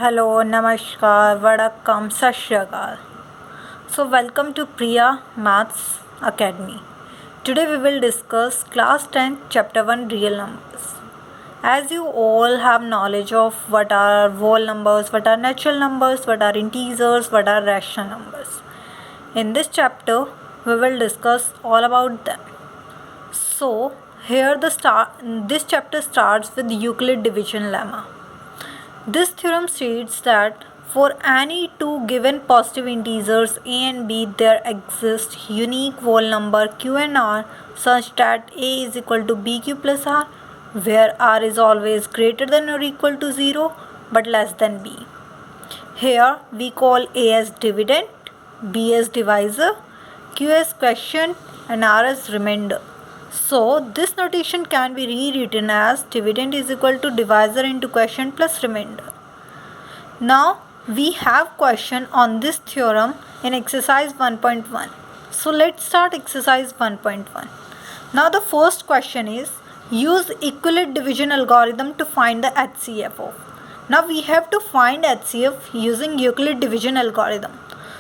Hello, Namaskar, Vadakkam, Sat Shri Akal. So, welcome to Priya Maths Academy. Today we will discuss class 10 chapter 1 real numbers. As you all have knowledge of what are whole numbers, what are natural numbers, what are integers, what are rational numbers. In this chapter we will discuss all about them. So, here this chapter starts with Euclid division lemma. This theorem states that for any two given positive integers a and b, there exists unique whole number q and r such that a is equal to bq plus r, where r is always greater than or equal to 0 but less than b. Here we call a as dividend, b as divisor, q as quotient and r as remainder. So this notation can be rewritten as dividend is equal to divisor into quotient plus remainder. Now we have question on this theorem in exercise 1.1. So let's start exercise 1.1. Now the first question is use Euclid division algorithm to find the HCF of. Now we have to find HCF using Euclid division algorithm.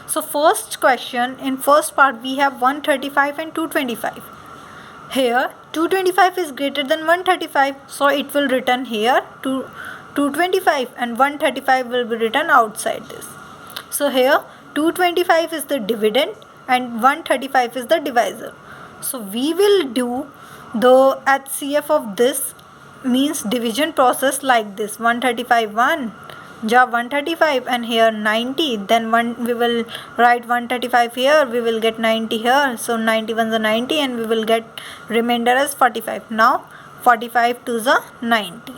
So first question, in first part we have 135 and 225. Here 225 is greater than 135, so it will return here to 225 and 135 will be written outside this. So here 225 is the dividend and 135 is the divisor. So we will do the HCF of this means division process like this: 135 1 ja 135 and here 90, then we will write 135 here, we will get 90 here, so 91 is 90 and we will get remainder as 45. Now 45 to the 90.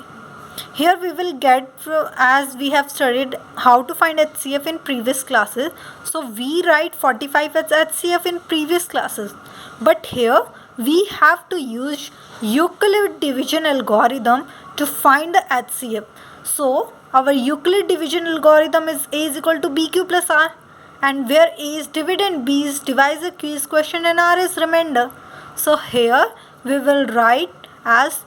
Here we will get, as we have studied how to find HCF in previous classes, so we write 45 as HCF in previous classes, but here we have to use Euclid division algorithm to find the HCF. So our Euclid division algorithm is a is equal to bq plus r, and where a is dividend, b is divisor, q is quotient and r is remainder. So here we will write as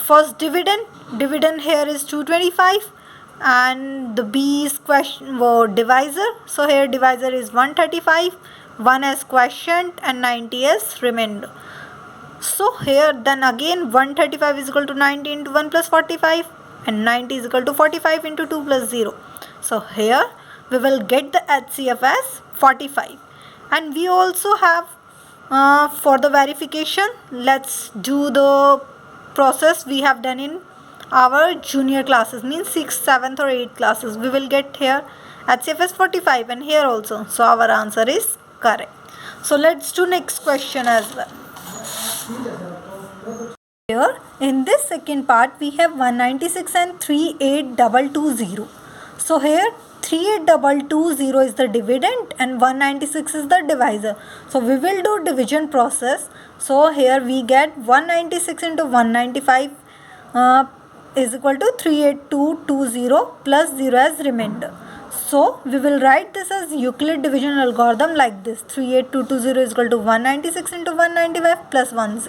first dividend here is 225 and the b is divisor, so here divisor is 135, 1 as quotient and 90 as remainder. So here then again 135 is equal to 90 into 1 plus 45 and 90 is equal to 45 into 2 plus 0. So here we will get the HCF as 45. And we also have for the verification, let's do the process we have done in our junior classes, means 6th, 7th or 8th classes. We will get here HCF as 45 and here also. So our answer is correct. So let's do next question as well. Here in this second part we have 196 and 38220. So here 38220 is the dividend and 196 is the divisor. So we will do division process. So here we get 196 into 195 is equal to 38220 plus 0 as remainder. So we will write this as Euclid division algorithm like this: 38220 is equal to 196 into 195 plus 10.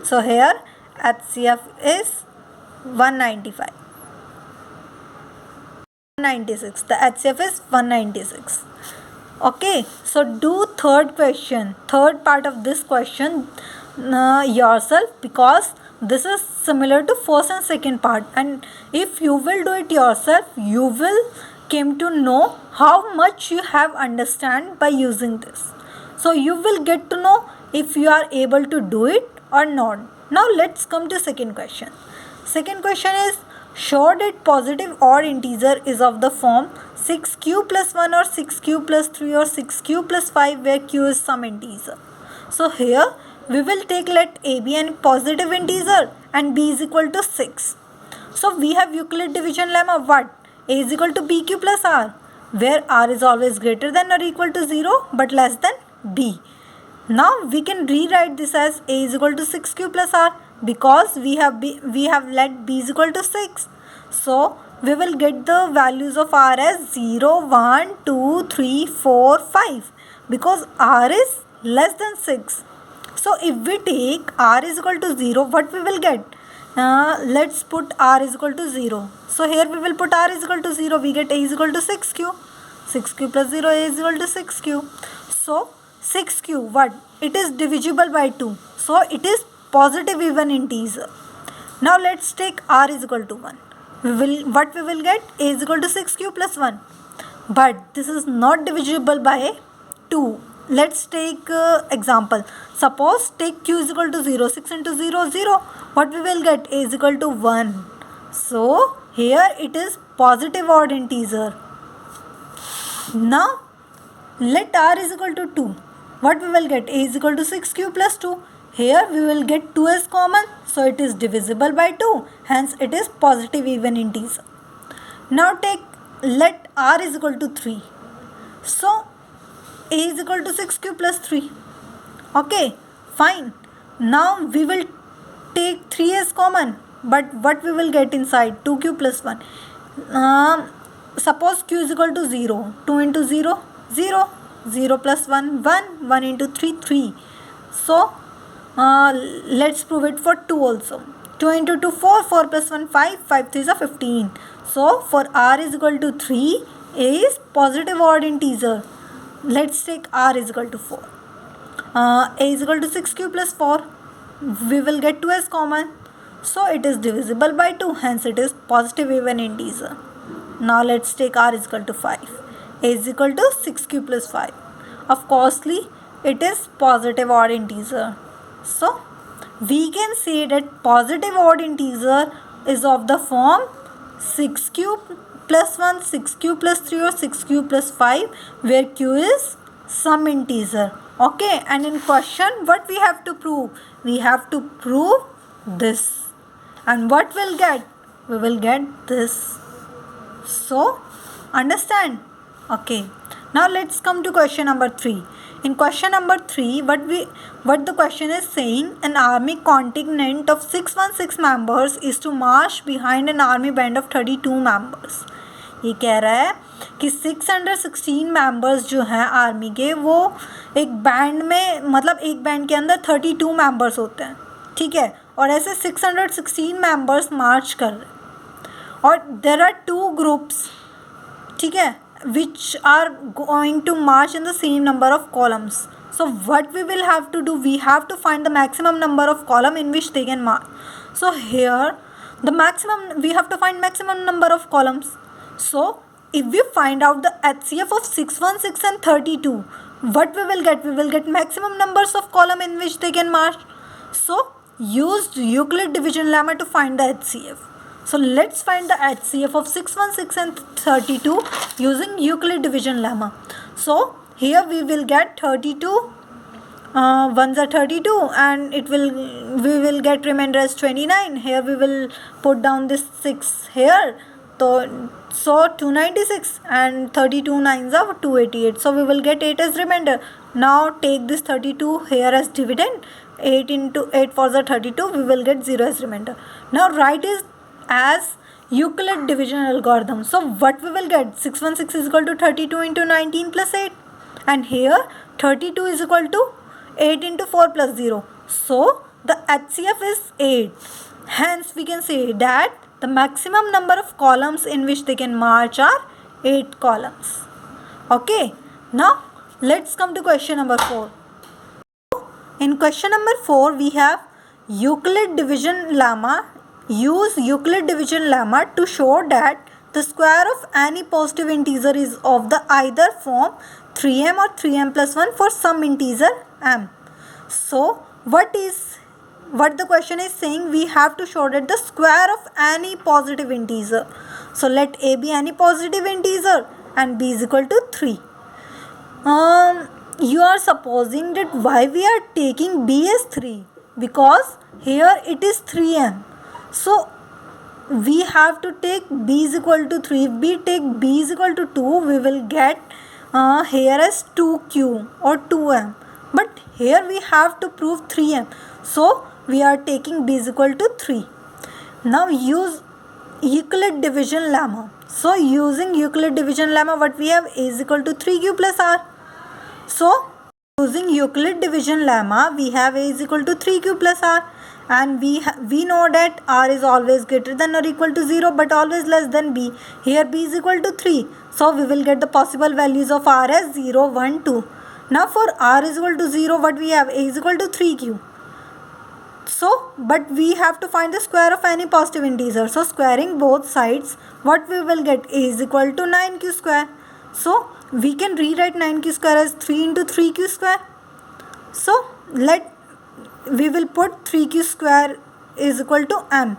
So here HCF is 195. 196. The HCF is 196. Okay, so do third question, third part of this question yourself, because this is similar to first and second part, and if you will do it yourself you will came to know how much you have understand by using this. So you will get to know if you are able to do it or not. Now let's come to second question. Second question is show that positive odd integer is of the form 6q plus 1 or 6q plus 3 or 6q plus 5 where q is some integer. So here we will take let a be an positive integer and b is equal to 6. So we have Euclid division lemma what? A is equal to bq plus r, where r is always greater than or equal to 0 but less than b. Now we can rewrite this as a is equal to 6q plus r because we have let b is equal to 6. So we will get the values of r as 0, 1, 2, 3, 4, 5 because r is less than 6. So if we take r is equal to 0, what we will get? let's put r is equal to 0. So here we will put r is equal to 0. We get a is equal to 6q. 6q plus 0, a is equal to 6q. So 6q, what? It is divisible by 2. So it is positive even integer. Now let's take r is equal to 1. What we will get? A is equal to 6q plus 1. But this is not divisible by 2. Let's take example. Suppose take q is equal to 0. 6 into 0, 0. What we will get? A is equal to 1. So here it is positive odd integer. Now let r is equal to 2. What we will get? A is equal to 6q plus 2. Here we will get 2 as common. So it is divisible by 2. Hence it is positive even integer. Now let r is equal to 3. So a is equal to 6q plus 3. Okay, fine. Now we will take 3 as common. But what we will get inside? 2q plus 1. Suppose q is equal to 0. 2 into 0, 0. 0 plus 1, 1. 1 into 3, 3. So let's prove it for 2 also. 2 into 2, 4. 4 plus 1, 5. 5 3 is 15. So for r is equal to 3, a is positive odd integer. Let's take r is equal to 4. A is equal to 6q plus 4. We will get 2 as common. So it is divisible by 2. Hence it is positive even integer. Now let's take r is equal to 5. A is equal to 6q plus 5. Of course, it is positive odd integer. So we can say that positive odd integer is of the form 6q plus 1, 6q plus 3 or 6q plus 5, where q is some integer. Okay, and in question what we have to prove? We have to prove this. And what we'll get? We will get this. So understand? Okay. Now let's come to question number 3. In question number 3, what the question is saying, an army contingent of 616 members is to march behind an army band of 32 members. ये कह रहा है कि 616 members जो हैं army के, वो एक बैंड में, मतलब एक बैंड के अंदर 32 मेंबर्स होते हैं, ठीक है, और ऐसे 616 मेंबर्स मार्च कर रहे हैं, और देयर आर 2 ग्रुप्स, ठीक है, which are going to march in the same number of columns. So what we will have to do? We have to find the maximum number of column in which they can march. So here the maximum, we have to find maximum number of columns. So if we find out the HCF of 616 and 32, what we will get? We will get maximum numbers of column in which they can march. So use Euclid division lemma to find the HCF. So let's find the HCF of 616 and 32 using Euclid division lemma. So here we will get 32, ones are 32, and we will get remainder as 29. Here we will put down this 6 here. So 296 and 32 nines are 288. So we will get 8 as remainder. Now take this 32 here as dividend. 8 into 8 for the 32. We will get 0 as remainder. Now write it as Euclid division algorithm. So what we will get? 616 is equal to 32 into 19 plus 8. And here 32 is equal to 8 into 4 plus 0. So the HCF is 8. Hence we can say that the maximum number of columns in which they can march are 8 columns. Okay. Now let's come to question number 4. In question number 4 we have Euclid division lemma. Use Euclid division lemma to show that the square of any positive integer is of the either form 3m or 3m plus 1 for some integer m. So what the question is saying? We have to show that the square of any positive integer. So let a be any positive integer and b is equal to 3. You are supposing that why we are taking b as 3? Because here it is 3m. So we have to take b is equal to 3. If we take b is equal to 2, we will get here as 2q or 2m. But here we have to prove 3m. So we are taking b is equal to 3. Now use Euclid division lemma. So using Euclid division lemma, what we have? A is equal to 3q plus r. So Using Euclid division lemma, we have a is equal to 3q plus r, and we know that r is always greater than or equal to 0 but always less than b. Here b is equal to 3, so we will get the possible values of r as 0, 1, 2. Now for r is equal to 0, what we have? A is equal to 3q. So, but we have to find the square of any positive integer. So, squaring both sides, what we will get? A is equal to 9q square. So, we can rewrite 9q square as 3 into 3q square. So, we will put 3q square is equal to m,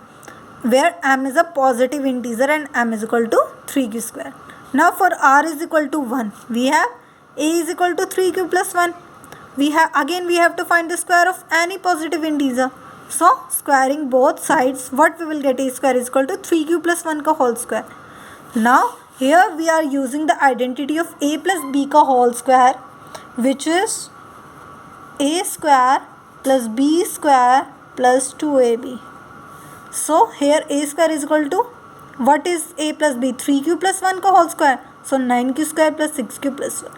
where m is a positive integer and m is equal to 3q square. Now, for r is equal to 1, we have a is equal to 3q plus 1. We have to find the square of any positive integer. So, squaring both sides, what we will get? A square is equal to 3q plus 1 ka whole square. Now, here we are using the identity of a plus b ka whole square, which is a square plus b square plus 2ab. So, here a square is equal to, what is a plus b? 3q plus 1 ka whole square. So, 9q square plus 6q plus 1.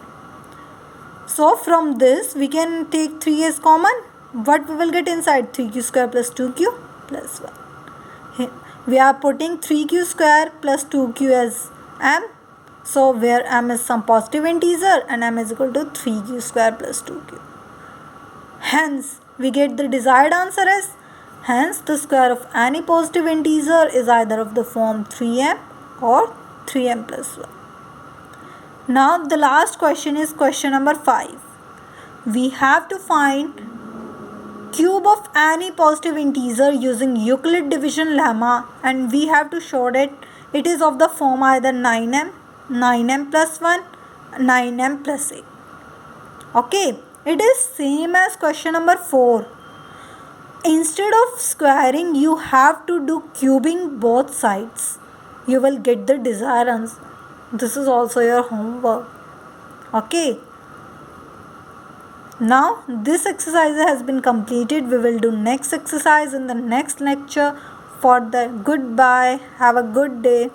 So, from this, we can take 3 as common. What we will get inside? 3q square plus 2q plus 1. Here, we are putting 3q square plus 2q as m. So, where m is some positive integer and m is equal to 3q square plus 2q. Hence, we get the desired answer as, hence the square of any positive integer is either of the form 3m or 3m plus 1. Now the last question is question number 5. We have to find cube of any positive integer using Euclid division lemma, and we have to show that it is of the form either 9m, 9m plus 1, 9m plus 8. Okay, it is same as question number 4. Instead of squaring, you have to do cubing both sides. You will get the desired answer. This is also your homework. Okay. Now this exercise has been completed. We will do next exercise in the next lecture. For that, goodbye. Have a good day.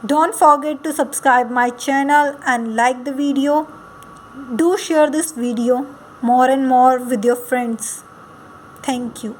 Don't forget to subscribe my channel and like the video. Do share this video more and more with your friends. Thank you.